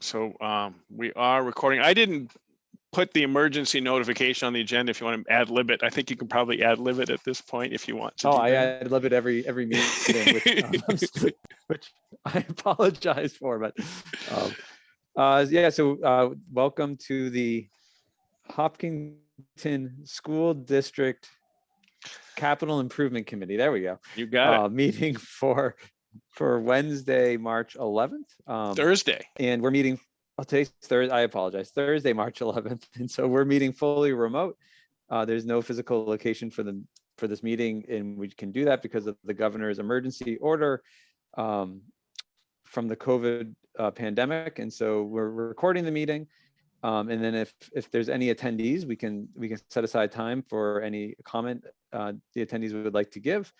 So we are recording. I didn't put the emergency notification on the agenda. If you want to ad lib it, I think you can probably ad lib it at this point if you want to. Oh, I ad lib it every meeting, which I apologize for, but yeah. So welcome to the Hopkinton School District Capital Improvement Committee. There we go. You got it. Meeting for Wednesday, March 11th. Thursday. And we're meeting. Oh, today's Thursday. I apologize. Thursday, March 11th, and so we're meeting fully remote. There's no physical location for this meeting, and we can do that because of the governor's emergency order from the COVID pandemic. And so we're recording the meeting, and then if there's any attendees, we can set aside time for any comment the attendees would like to give,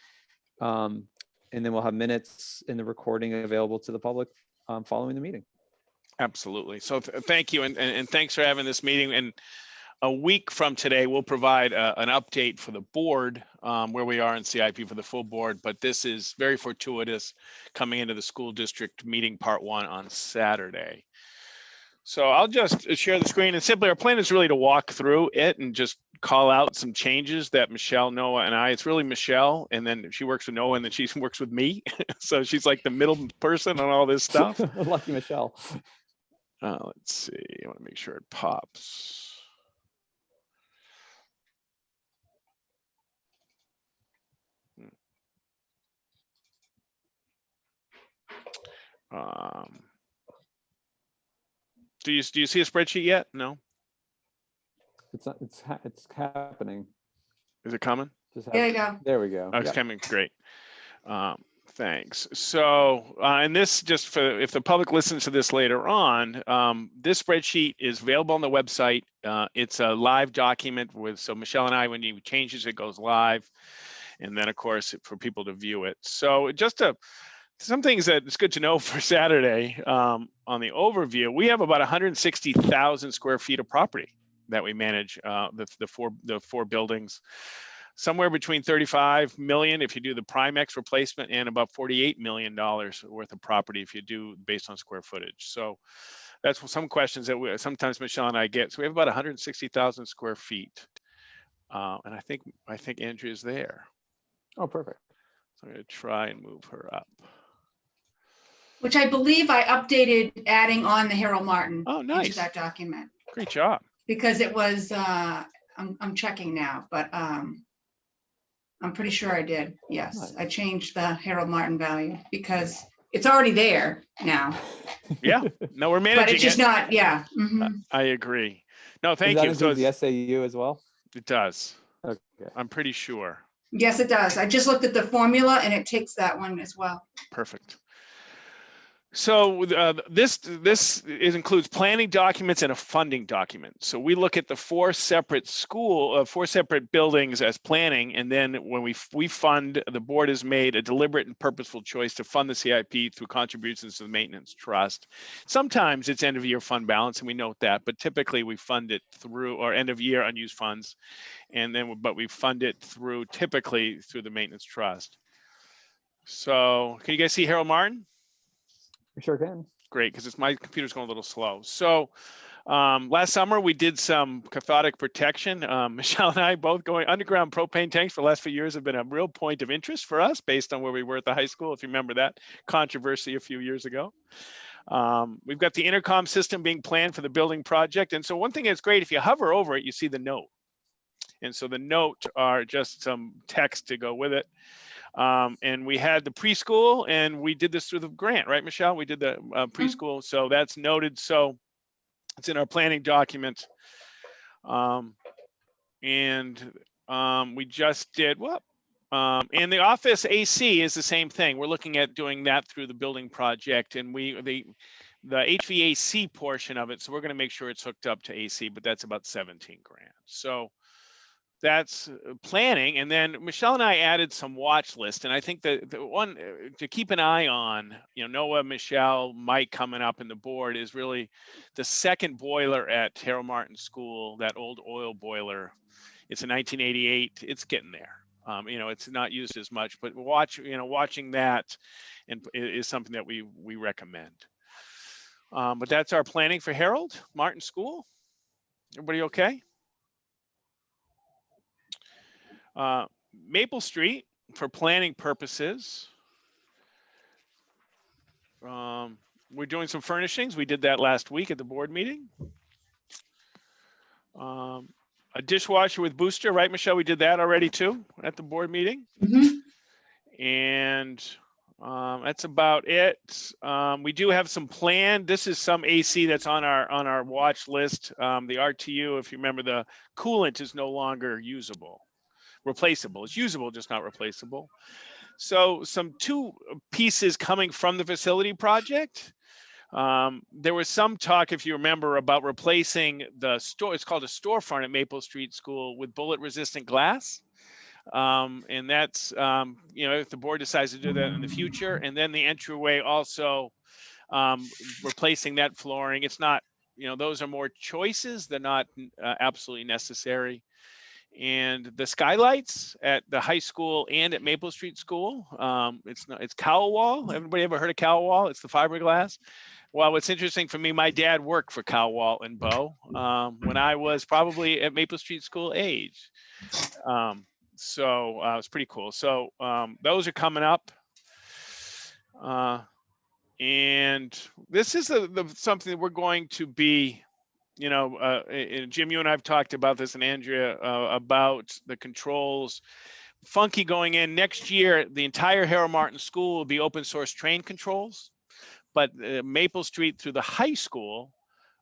and then we'll have minutes in the recording available to the public following the meeting. Absolutely. So thank you, and thanks for having this meeting. And a week from today, we'll provide an update for the board where we are in CIP for the full board. But this is very fortuitous coming into the school district meeting part 1 on Saturday. So I'll just share the screen, and simply our plan is really to walk through it and just call out some changes that Michelle, Noah, and it's really Michelle, and then she works with Noah, and then she works with me. So she's like the middle person on all this stuff. Lucky Michelle. Let's see, I want to make sure it pops. Do you see a spreadsheet yet? No. It's happening. Is it coming? There you go. There we go. Oh, it's coming. Great. Thanks. So, and this just for if the public listens to this later on, this spreadsheet is available on the website. It's a live document so Michelle and I, when you changes, it goes live, and then of course for people to view it. So just some things that it's good to know for Saturday on the overview. We have about 160,000 square feet of property that we manage. The four buildings. Somewhere between 35 million if you do the Primex replacement, and about $48 million worth of property if you do based on square footage. So that's some questions that sometimes Michelle and I get. So we have about 160,000 square feet, and I think Andrea's there. Oh, perfect. So I'm going to try and move her up. Which I believe I updated, adding on the Harold Martin. Oh, nice. Into that document. Great job. Because it was I'm checking now, but I'm pretty sure I did. Yes, nice. I changed the Harold Martin value because it's already there now. Yeah, no, we're managing it. But it's just not, yeah. Mm-hmm. I agree. No, thank you. Does that include the SAU as well? It does. Okay. I'm pretty sure. Yes, it does. I just looked at the formula and it takes that one as well. Perfect. So this includes planning documents and a funding document. So we look at the four separate buildings as planning, and then when we fund, the board has made a deliberate and purposeful choice to fund the CIP through contributions to the maintenance trust. Sometimes it's end of year fund balance, and we note that, but typically we fund it through or end of year unused funds, but we fund it typically through the maintenance trust. So can you guys see Harold Martin? We sure can. Great, because my computer's going a little slow. So last summer we did some cathodic protection. Michelle and I both going underground propane tanks for the last few years have been a real point of interest for us based on where we were at the high school, if you remember that controversy a few years ago. We've got the intercom system being planned for the building project. And so one thing that's great, if you hover over it, you see the note. And so the note are just some text to go with it. And we had the preschool, and we did this through the grant, right, Michelle? We did the preschool, so that's noted. So it's in our planning document. We just did and the office AC is the same thing. We're looking at doing that through the building project, and the HVAC portion of it. So we're going to make sure it's hooked up to AC, but that's about 17 grand. So that's planning. And then Michelle and I added some watch list. And I think the one to keep an eye on, Noah, Michelle, Mike coming up in the board is really the second boiler at Harold Martin School, that old oil boiler. It's a 1988. It's getting there. It's not used as much, but watching that is something that we recommend. But that's our planning for Harold Martin School. Everybody okay? Maple Street, for planning purposes, we're doing some furnishings. We did that last week at the board meeting. A dishwasher with booster, right, Michelle? We did that already too at the board meeting. Mhm. And that's about it. We do have some planned. This is some AC that's on our watch list. The RTU, if you remember, the coolant is no longer replaceable. It's usable, just not replaceable. So some two pieces coming from the facility project. There was some talk, if you remember, about replacing the store. It's called a storefront at Maple Street School with bullet resistant glass. And that's, if the board decides to do that in the future, and then the entryway also replacing that flooring. It's not, those are more choices. They're not absolutely necessary. And the skylights at the high school and at Maple Street School, it's cowl wall. Everybody ever heard of cowl wall? It's the fiberglass. Well, what's interesting for me, my dad worked for cowl wall and Bow when I was probably at Maple Street School age. So it's pretty cool. So those are coming up. And this is something that we're going to be, and Jim, you and I have talked about this, and Andrea, about the controls. Funky going in next year, the entire Harold Martin School will be open source trained controls, but Maple Street through the high school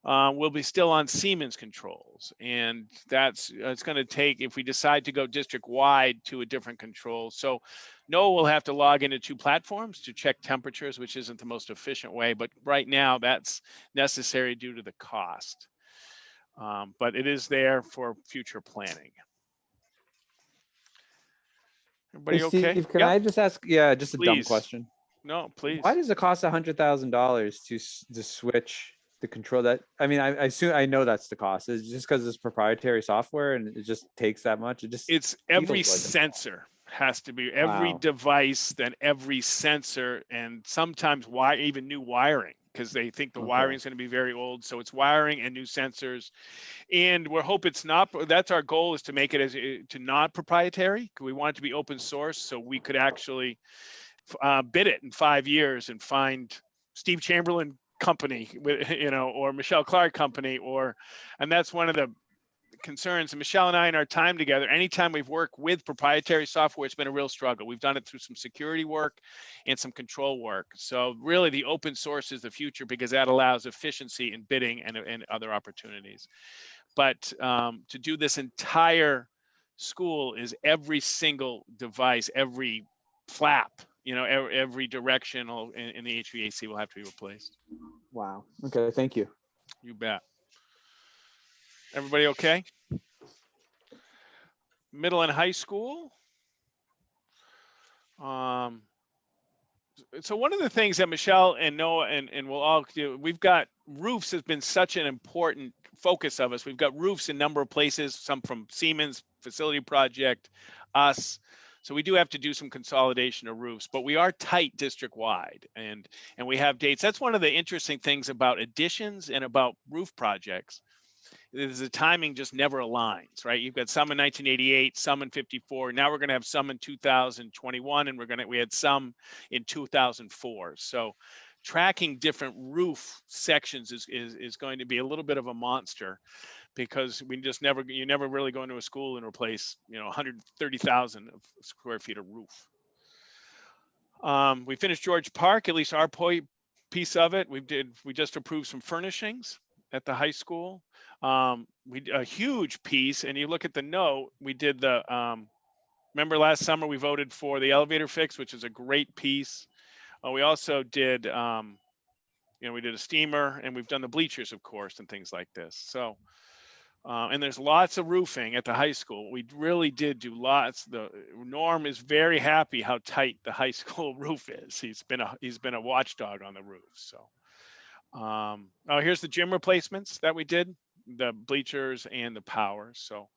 will be still on Siemens controls. And it's going to take, if we decide to go district wide, to a different control. So Noah will have to log into 2 platforms to check temperatures, which isn't the most efficient way, but right now that's necessary due to the cost. But it is there for future planning. Everybody Hey, okay? Steve, can Yep. I just ask, just a dumb Please. question. No, please. Why does it cost $100,000 to switch the control? That, I mean, I assume, I know that's the cost. It's just because it's proprietary software and it just takes that much. It's every sensor has to be, every device, then every sensor, and sometimes even new wiring, because they think the wiring is going to be very old. So it's wiring and new sensors. And we're hope it's not. That's our goal, is to make it to not proprietary. We want it to be open source, so we could actually bid it in 5 years and find Steve Chamberlain company, or Michelle Clark company, and that's one of the concerns. And Michelle and I, in our time together, anytime we've worked with proprietary software, it's been a real struggle. We've done it through some security work and some control work. So really the open source is the future, because that allows efficiency in bidding and other opportunities. But to do this entire school is every single device, every flap, every directional in the HVAC will have to be replaced. Wow. Okay, thank you. You bet. Everybody okay? Middle and high school. So one of the things that Michelle and Noah and we'll all do, we've got roofs has been such an important focus of us. We've got roofs in a number of places, some from Siemens facility project, us. So we do have to do some consolidation of roofs, but we are tight district wide, and we have dates. That's one of the interesting things about additions and about roof projects. The timing just never aligns, right? You've got some in 1988, some in 54. Now we're going to have some in 2021, and we had some in 2004. So tracking different roof sections is going to be a little bit of a monster, because you never really go into a school and replace 130,000 square feet of roof. We finished George Park, at least our piece of it. We just approved some furnishings at the high school. A huge piece, and you look at the note, we did remember last summer we voted for the elevator fix, which is a great piece. We also did, we did a steamer, and we've done the bleachers, of course, and things like this. So, and there's lots of roofing at the high school. We really did do lots. Norm is very happy how tight the high school roof is. He's been a watchdog on the roof. So, here's the gym replacements that we did, the bleachers and the power. So,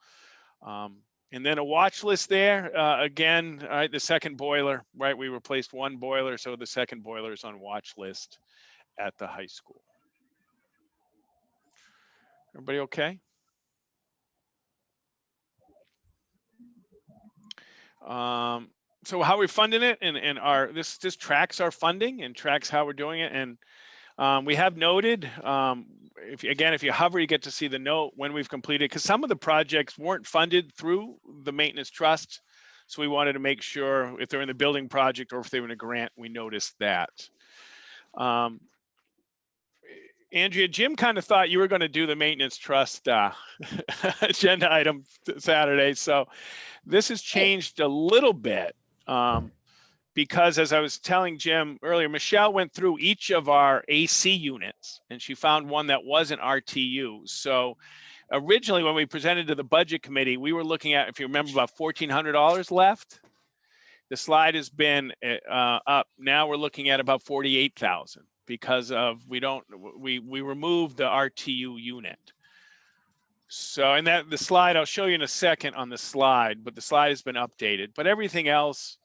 and then a watch list there. Again, all right, the second boiler, right? We replaced one boiler, so the second boiler is on watch list at the high school. Everybody okay? So how we're funding it, and this tracks our funding and tracks how we're doing it. And we have noted, if you hover, you get to see the note when we've completed, because some of the projects weren't funded through the maintenance trust. So we wanted to make sure if they're in the building project or if they're in a grant, we noticed that. Andrea, Jim kind of thought you were going to do the maintenance trust agenda item Saturday. So this has changed a little bit because, as I was telling Jim earlier, Michelle went through each of our AC units and she found one that wasn't RTU. So originally when we presented to the budget committee, we were looking at, if you remember, about $1,400 left. The slide has been up. Now we're looking at about 48,000 because of we removed the RTU unit. So, and that the slide I'll show you in a second on the slide, but the slide has been updated. But everything else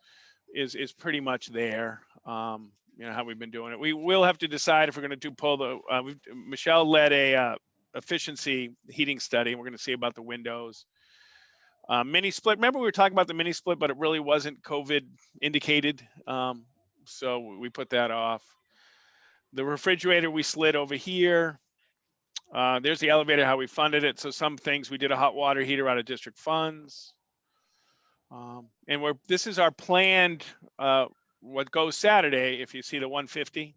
is pretty much there. You know how we've been doing it. We will have to decide if we're going to pull the. Michelle led a efficiency heating study, and we're going to see about the windows. Mini split. Remember we were talking about the mini split, but it really wasn't COVID indicated. So we put that off. The refrigerator we slid over here. There's the elevator, how we funded it. So some things we did a hot water heater out of district funds. And this is our planned, what goes Saturday, if you see the 150.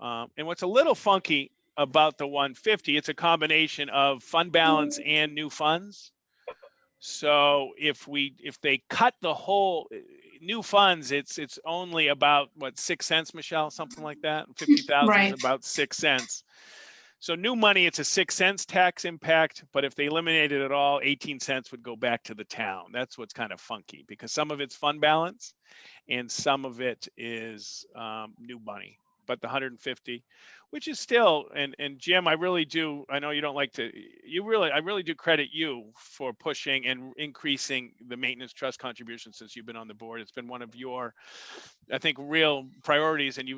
And what's a little funky about the 150, it's a combination of fund balance and new funds. So if they cut the whole new funds, it's only about what, 6 cents, Michelle, something like that. 50,000 Right. is about 6 cents. So new money, it's a 6 cents tax impact, but if they eliminated it all, 18 cents would go back to the town. That's what's kind of funky because some of it's fund balance and some of it is new money. But the 150, which is still, and Jim, I really do, I know you don't like to, I really do credit you for pushing and increasing the maintenance trust contribution since you've been on the board. It's been one of your, I think, real priorities, and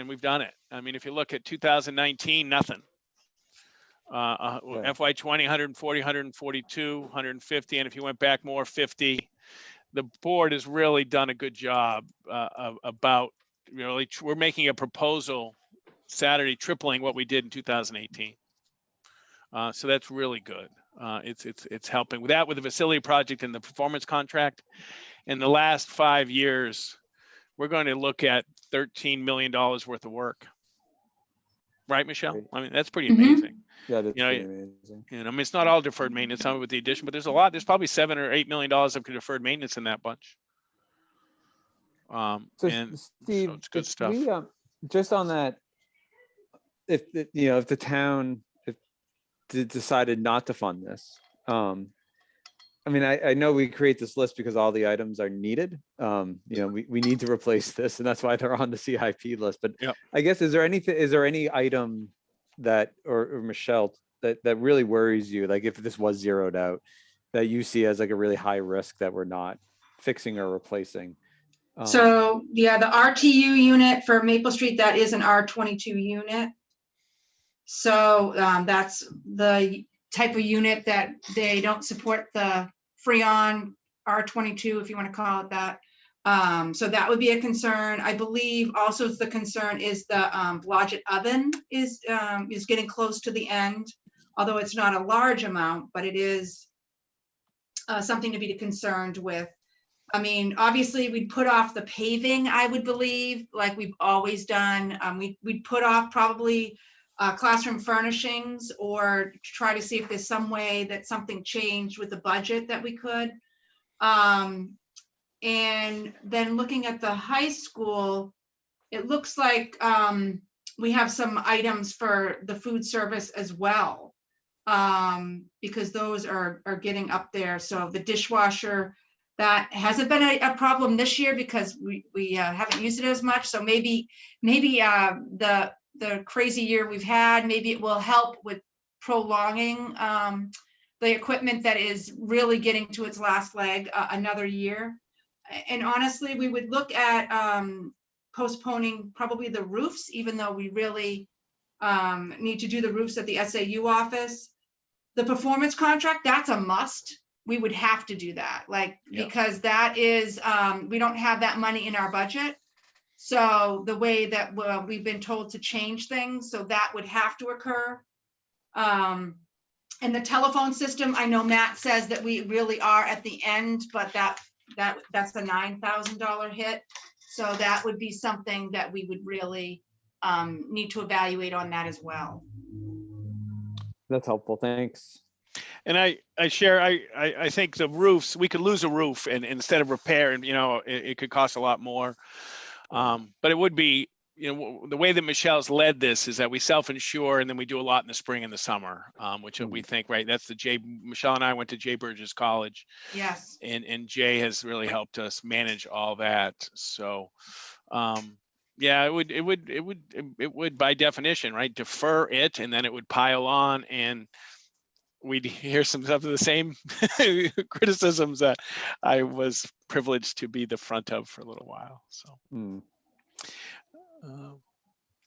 we've done it. I mean, if you look at 2019, nothing. FY 20, 140, 142, 150, and if you went back more, 50. The board has really done a good job about, really, we're making a proposal Saturday tripling what we did in 2018. So that's really good. It's helping with that, with the facility project and the performance contract. In the last 5 years, we're going to look at $13 million worth of work. Right, Michelle? Great. I mean, that's pretty amazing. Yeah, that's You know, pretty amazing. And I mean, it's not all deferred maintenance, some of it with the addition, but there's a lot. There's probably $7 or $8 million of deferred maintenance in that bunch. So and Steve, so it's good stuff. we just on that, if the town decided not to fund this, I mean, I know we create this list because all the items are needed. We need to replace this, and that's why they're on the CIP list. But Yep. I guess is there any item that or Michelle that really worries you, like if this was zeroed out, that you see as like a really high risk that we're not fixing or replacing? So yeah, the RTU unit for Maple Street, that is an R22 unit. So that's the type of unit that they don't support the Freon R22, if you want to call it that. So that would be a concern. I believe also the concern is the Blodgett oven is getting close to the end, although it's not a large amount, but it is something to be concerned with. I mean, obviously we'd put off the paving, I would believe, like we've always done. We'd put off probably classroom furnishings, or try to see if there's some way that something changed with the budget that we could. And then looking at the high school, it looks like we have some items for the food service as well, because those are getting up there. So the dishwasher, that hasn't been a problem this year because we haven't used it as much. So maybe the crazy year we've had, maybe it will help with prolonging the equipment that is really getting to its last leg another year. And honestly, we would look at postponing probably the roofs, even though we really need to do the roofs at the SAU office. The performance contract, that's a must. We would have to do that, like, Yeah. because that is, we don't have that money in our budget. So the way that we've been told to change things, so that would have to occur. And the telephone system, I know Matt says that we really are at the end, but that's a $9,000 hit. So that would be something that we would really need to evaluate on that as well. That's helpful. Thanks. And I think the roofs, we could lose a roof and instead of repair, and it could cost a lot more. But it would be, the way that Michelle's led this is that we self-insure and then we do a lot in the spring and the summer, which we think, right, that's Michelle and I went to Jay Burgess College. Yes. And Jay has really helped us manage all that. So, yeah, it would by definition, right, defer it, and then it would pile on, and we'd hear some of the same criticisms that I was privileged to be the front of for a little while. So.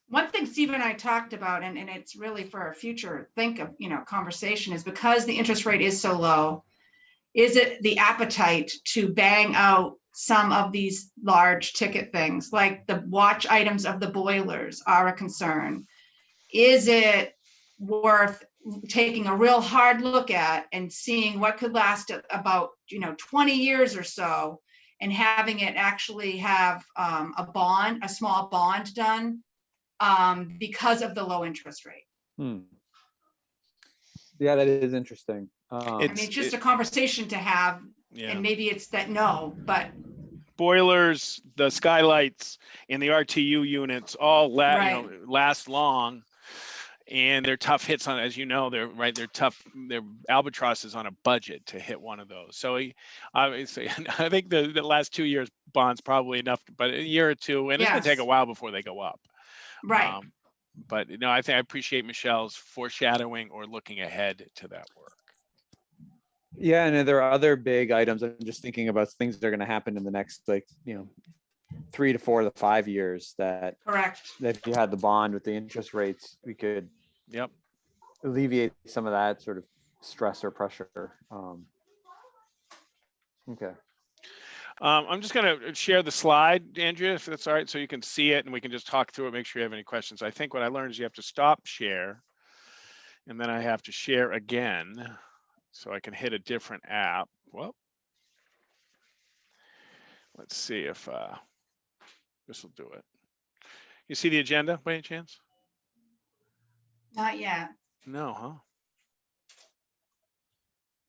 One thing Steve and I talked about, and it's really for our future conversation, is because the interest rate is so low, is it the appetite to bang out some of these large ticket things, like the watch items of the boilers are a concern? Is it worth taking a real hard look at and seeing what could last about 20 years or so, and having it actually have a small bond done because of the low interest rate? Yeah, that is interesting. It's just a conversation to have, and maybe it's that but boilers, the skylights, and the RTU units all last long, and they're tough hits on, as you know, they're tough. They're Albatross is on a budget to hit one of those. So obviously, I think the last 2 years bonds probably enough, but a year or two, and it's gonna take a while before they go up. Right. But I think I appreciate Michelle's foreshadowing or looking ahead to that work. Yeah, and there are other big items. I'm just thinking about things that are going to happen in the next 3 to 4 to 5 years. That if you had the bond with the interest rates, we could alleviate some of that sort of stress or pressure. Okay. I'm just going to share the slide, Andrea, if that's all right, so you can see it and we can just talk through it, make sure you have any questions. I think what I learned is you have to stop share, and then I have to share again, so I can hit a different app. Well, let's see if this will do it. You see the agenda by any chance? Not yet. No, huh?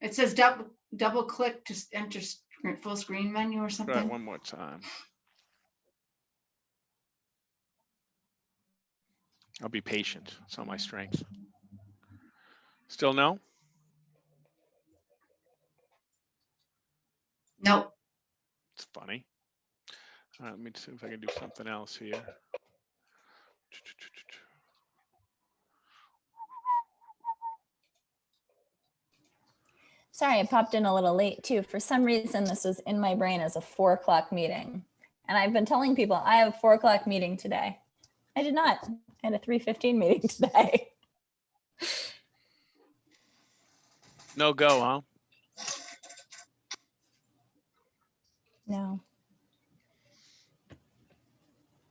It says double click to enter full screen menu or something. Try it one more time. I'll be patient. It's not my strength. Still no? Nope. It's funny. All right, let me see if I can do something else here. Sorry, I popped in a little late too. For some reason, this was in my brain as a 4 o'clock meeting. And I've been telling people I have a 4 o'clock meeting today. I did not. I had a 3:15 meeting today. No go, huh? No.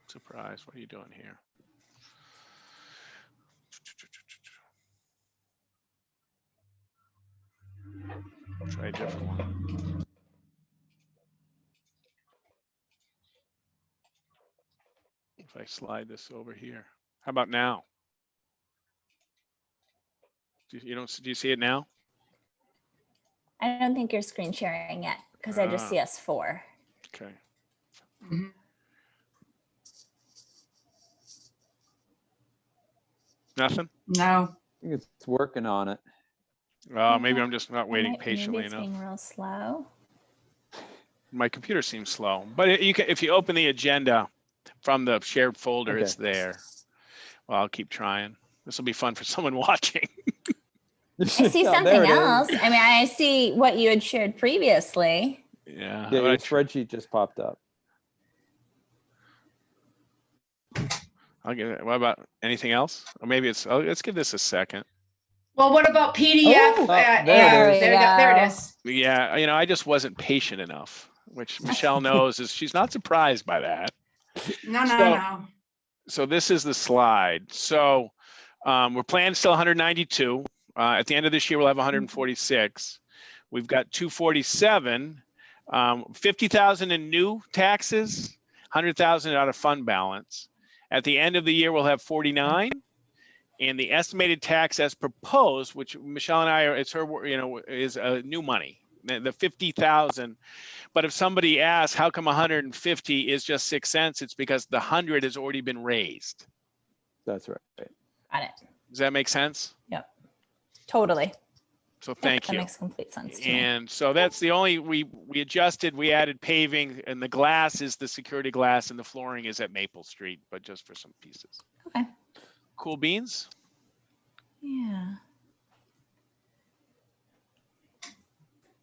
Surprise. What are you doing here? Try a different one. If I slide this over here, how about now? Do you see it now? I don't think you're screen sharing yet because I just see us 4. Okay. Mm-hmm. Nothing? No. I think it's working on it. Maybe I'm just not waiting patiently maybe it's enough. being real slow. My computer seems slow, but if you open the agenda from the shared folder, it's there. Well, I'll keep trying. This will be fun for someone watching. I see something else. I mean, I see what you had shared previously. Yeah. Your spreadsheet just popped up. I'll give it. What about anything else? Or maybe it's, oh, let's give this a second. Well, what about PDF? Oh, there it is. There it is. Yeah, I just wasn't patient enough, which Michelle knows is she's not surprised by that. No. So this is the slide. So we're planning still 192. At the end of this year, we'll have 146. We've got 247, 50,000 in new taxes, 100,000 out of fund balance. At the end of the year, we'll have 49. And the estimated tax as proposed, which Michelle and I are, it's her, is new money, the 50,000. But if somebody asks, how come 150 is just 6 cents? It's because the 100 has already been raised. That's right. Got it. Does that make sense? Yep. Totally. So thank you. That makes complete sense to me. And so that's the only, we adjusted, we added paving, and the glass is the security glass, and the flooring is at Maple Street, but just for some pieces. Okay. Cool beans? Yeah.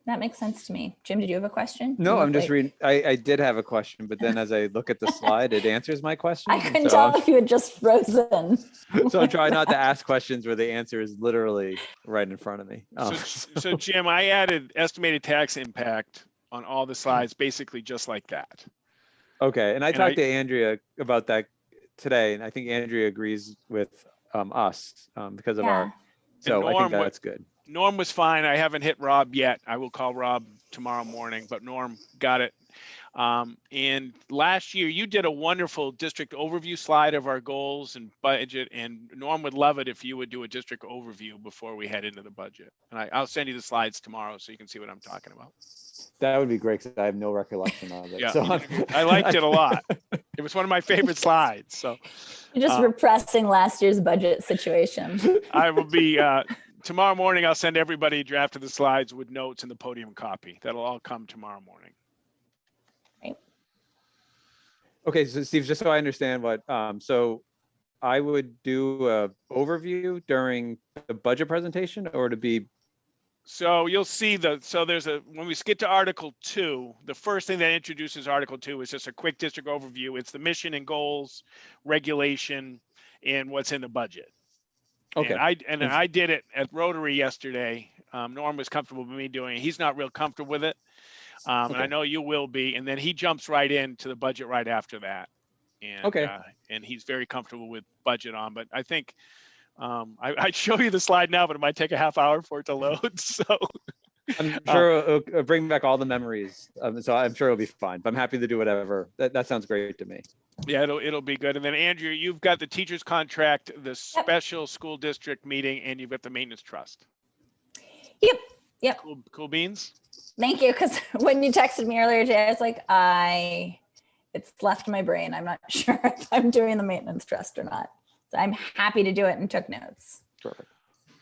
That makes sense to me. Jim, did you have a question? No, You I'm look just like- reading. I did have a question, but then as I look at the slide, it answers my question. I couldn't tell if you had just frozen. So I try not to ask questions where the answer is literally right in front of me. So Jim, I added estimated tax impact on all the slides, basically just like that. Okay, and I And talked to Andrea about that today, and I think Andrea agrees with us because of Yeah. our. So I Norm, think that's good. Norm was fine. I haven't hit Rob yet. I will call Rob tomorrow morning, but Norm got it. And last year you did a wonderful district overview slide of our goals and budget, and Norm would love it if you would do a district overview before we head into the budget. And I'll send you the slides tomorrow so you can see what I'm talking about. That would be great because I have no recollection of it. Yeah, So I liked it a lot. It was one of my favorite slides. So You're just repressing last year's budget situation. I will be, tomorrow morning, I'll send everybody a draft of the slides with notes and the podium copy. That'll all come tomorrow morning. Okay, so Steve, just so I understand what, so I would do a overview during the budget presentation or to be, So you'll see when we get to Article 2, the first thing that introduces Article 2 is just a quick district overview. It's the mission and goals, regulation, and what's in the budget. okay. And I did it at Rotary yesterday. Norm was comfortable with me doing it. He's not real comfortable with it. And I Okay. know you will be. And then he jumps right into the budget right after that. And, Okay. And he's very comfortable with budget on, but I think I'd show you the slide now, but it might take a half hour for it to load. So I'm sure it'll bring back all the memories. So I'm sure it'll be fine, but I'm happy to do whatever. That sounds great to me. yeah, it'll be good. And then Andrew, you've got the teacher's contract, the special school district meeting, and you've got the maintenance trust. Yep. Cool beans. Thank you. Because when you texted me earlier today, I was like, it's left my brain. I'm not sure if I'm doing the maintenance trust or not. So I'm happy to do it and took notes. Perfect.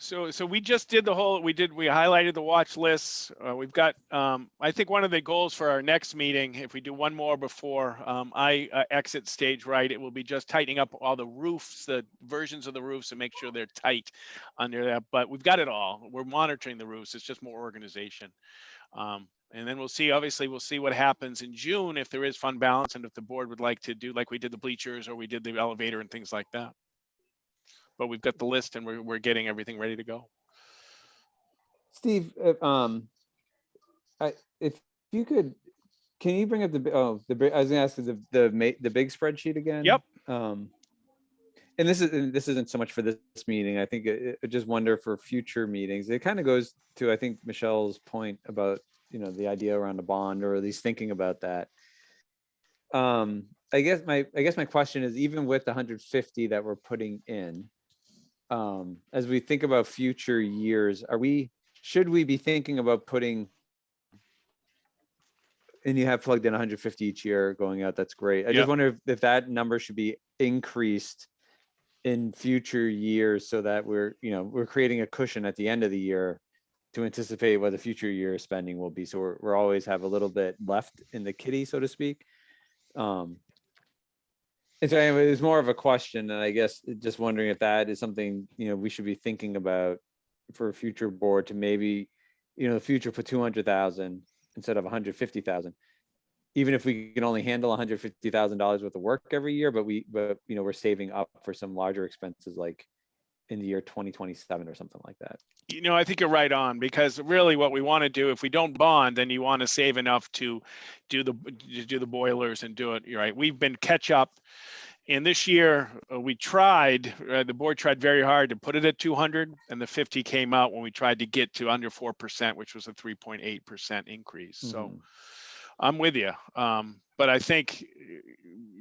So we just did we highlighted the watch lists. We've got, I think one of the goals for our next meeting, if we do one more before I exit stage right, it will be just tightening up all the roofs, the versions of the roofs, and make sure they're tight under that. But we've got it all. We're monitoring the roofs. It's just more organization. And then we'll see what happens in June if there is fund balance and if the board would like to do like we did the bleachers or we did the elevator and things like that. But we've got the list and we're getting everything ready to go. Steve, if you could, can you bring up I was gonna ask the big spreadsheet again? Yep. And this isn't so much for this meeting. I think I just wonder for future meetings. It kind of goes to, I think, Michelle's point about, the idea around a bond, or at least thinking about that. I guess my question is, even with the 150 that we're putting in, as we think about future years, should we be thinking about putting, and you have plugged in 150 each year going out, that's great. I Yep. just wonder if that number should be increased in future years so that we're creating a cushion at the end of the year to anticipate what the future year spending will be. So we're always have a little bit left in the kitty, so to speak. And so anyway, it was more of a question, and I guess just wondering if that is something, we should be thinking about for a future board to maybe, the future put 200,000 instead of 150,000. even if we can only handle $150,000 worth of work every year, but we're saving up for some larger expenses like in the year 2027 or something like that. I think you're right on, because really what we want to do, if we don't bond, then you want to save enough to do the boilers and do it. You're right. We've been catch up. And this year we tried, the board tried very hard to put it at 200, and the 50 came out when we tried to get to under 4%, which was a 3.8% increase. So I'm with you. But I think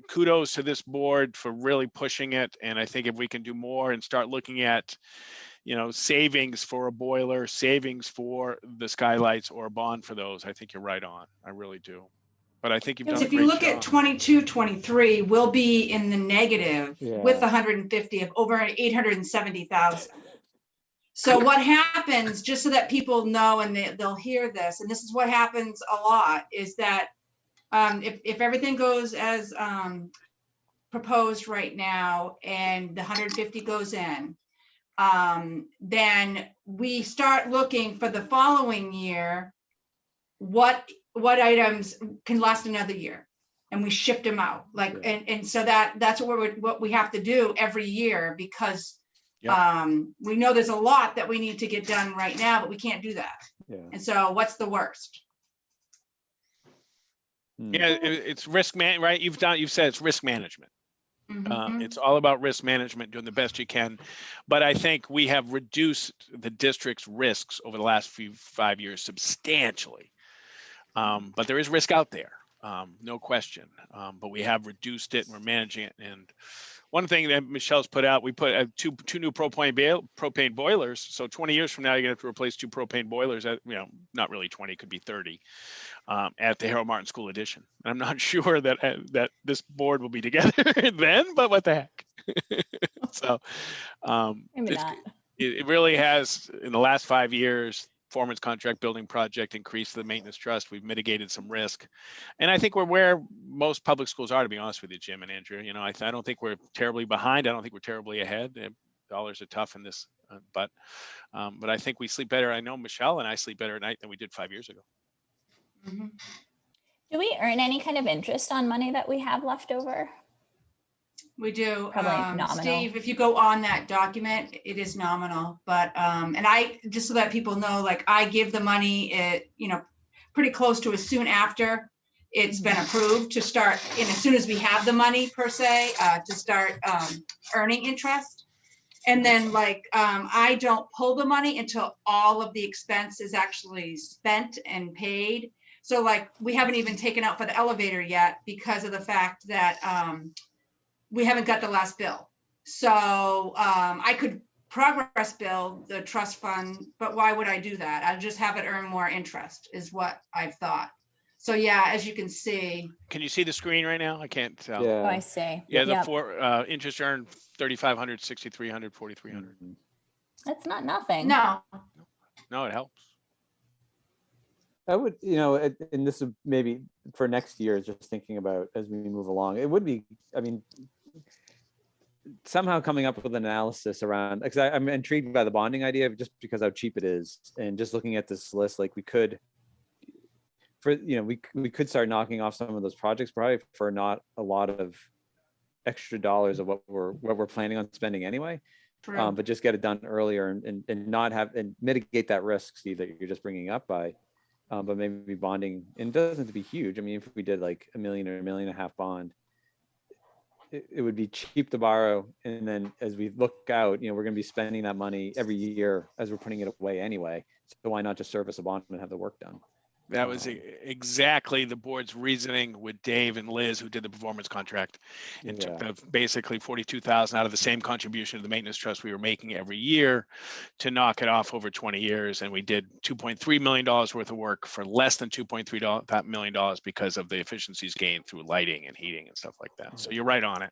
kudos to this board for really pushing it. And I think if we can do more and start looking at, savings for a boiler, savings for the skylights, or a bond for those, I think you're right on. I really do. But I think you've done a If you great look at job. 22, 23, we'll be in the negative with 150 of over 870,000. So what happens, just so that people know and they'll hear this, and this is what happens a lot, is that if everything goes as proposed right now and the 150 goes in, then we start looking for the following year, what items can last another year, and we shift them out. And so that's what we have to do every year, because we know there's a lot that we need to get done right now, but we can't do that. And so what's the worst? Yeah, it's risk right? You've said it's risk management. It's all about risk management, doing the best you can. But I think we have reduced the district's risks over the last 5 years substantially. But there is risk out there, no question. But we have reduced it, and we're managing it. And one thing that Michelle's put out, we put two new propane boilers. So 20 years from now, you're gonna have to replace 2 propane boilers at, not really 20, could be 30, at the Harold Martin School Addition. And I'm not sure that this board will be together then, but what the heck? So Maybe not. It really has, in the last 5 years, performance contract building project increased the maintenance trust. We've mitigated some risk. And I think we're where most public schools are, to be honest with you, Jim and Andrew. I don't think we're terribly behind. I don't think we're terribly ahead. Dollars are tough in this, but I think we sleep better. I know Michelle and I sleep better at night than we did 5 years ago. Do we earn any kind of interest on money that we have left over? We do. Probably nominal. Steve, if you go on that document, it is nominal, but, and I, just so that people know, like, I give the money, pretty close to as soon after it's been approved to start, and as soon as we have the money per se, to start earning interest. And then I don't pull the money until all of the expense is actually spent and paid. So we haven't even taken out for the elevator yet, because of the fact that we haven't got the last bill. So I could progress bill the trust fund, but why would I do that? I'll just have it earn more interest, is what I've thought. So yeah, as you can see. Can you see the screen right now? I can't tell. Oh, I see. Yeah, the four interest earned 3,500, 6,300, 4,300. That's not nothing. No. No, it helps. I would, and this would maybe for next year, just thinking about as we move along, it would be, somehow coming up with an analysis around, because I'm intrigued by the bonding idea, just because how cheap it is. And just looking at this list, we could, we could start knocking off some of those projects, probably for not a lot of extra dollars of what we're planning on spending anyway. But just get it done earlier and not have, and mitigate that risk, Steve, that you're just bringing up by, but maybe bonding, and it doesn't have to be huge. I mean, if we did $1 million or $1.5 million bond, it would be cheap to borrow. And then as we look out, we're going to be spending that money every year as we're putting it away anyway. So why not just service a bond and have the work done? That was exactly the board's reasoning with Dave and Liz, who did the performance contract, and took basically 42,000 out of the same contribution to the maintenance trust we were making every year to knock it off over 20 years. And we did $2.3 million worth of work for less than $2.3 million because of the efficiencies gained through lighting and heating and stuff like that. So you're right on it.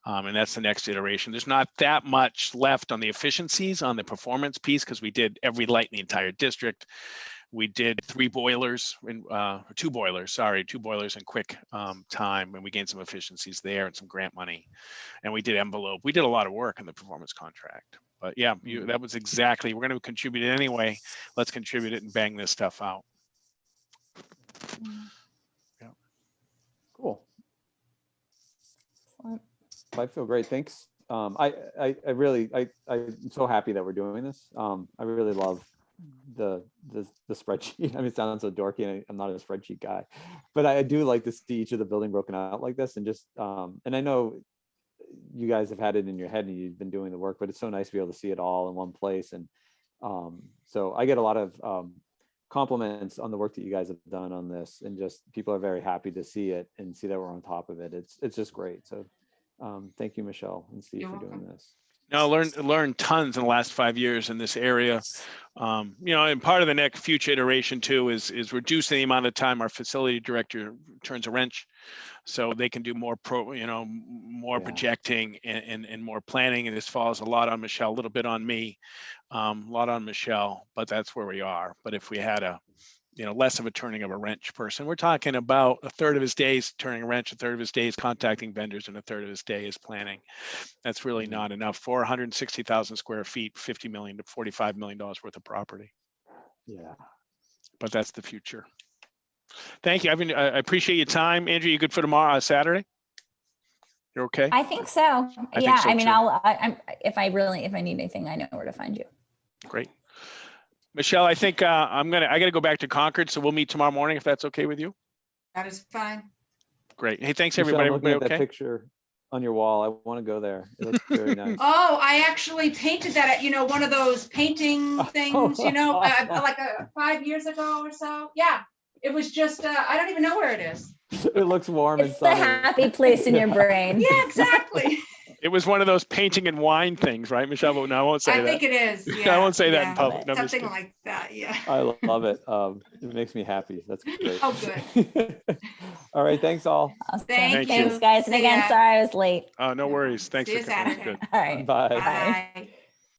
And that's the next iteration. There's not that much left on the efficiencies on the performance piece, because we did every light in the entire district. We did 2 boilers in quick time, and we gained some efficiencies there and some grant money. And we did envelope. We did a lot of work in the performance contract. But yeah, that was exactly, we're going to contribute it anyway. Let's contribute it and bang this stuff out. Yeah. I feel great. Thanks. I'm so happy that we're doing this. I really love the spreadsheet. I mean, it sounds so dorky, and I'm not a spreadsheet guy, but I do like to see each of the building broken out like this, and just and I know you guys have had it in your head and you've been doing the work, but it's so nice to be able to see it all in one place. And so I get a lot of compliments on the work that you guys have done on this, and just people are very happy to see it and see that we're on top of it. It's just great. So thank you, Michelle and Steve, You're for welcome. doing this. No, learned tons in the last 5 years in this area. And part of the next future iteration too is reducing the amount of time our facility director turns a wrench, so they can do more more Yeah. projecting and more planning. And this falls a lot on Michelle, a little bit on me, a lot on Michelle, but that's where we are. But if we had less of a turning of a wrench person, we're talking about a third of his days turning a wrench, a third of his days contacting vendors, and a third of his day is planning. That's really not enough for 160,000 square feet, $50 million to $45 million worth of property. Yeah. But that's the future. Thank you. I appreciate your time. Andrew, you good for tomorrow, Saturday? You're okay? I think so. think Yeah. so, I mean, too. if I need anything, I know where to find you. Great. Michelle, I think I gotta go back to Concord, so we'll meet tomorrow morning if that's okay with you. That is fine. Great. Hey, thanks Michelle, everybody. I'm looking Everybody at that okay? picture on your wall. I want to go there. It looks very nice. Oh, I actually painted that at, one of those painting things, that's awesome. like 5 years ago or so. Yeah, it was just, I don't even know where it is. It looks warm and It's the sunny. happy place in your brain. Yeah, exactly. It was one of those painting and wine things, right, Michelle? But no, I won't say I that. think it is. I Yeah, won't say that in yeah. public. No, I'm just Something kidding. like that, yeah. I love it. It makes me happy. That's great. Oh, good. All right. Thanks all. Awesome. Thank you. Thanks, guys. And See again, ya. sorry I was late. Oh, no worries. Thanks See for you coming. Saturday. Good. All right. Bye. Bye. Bye.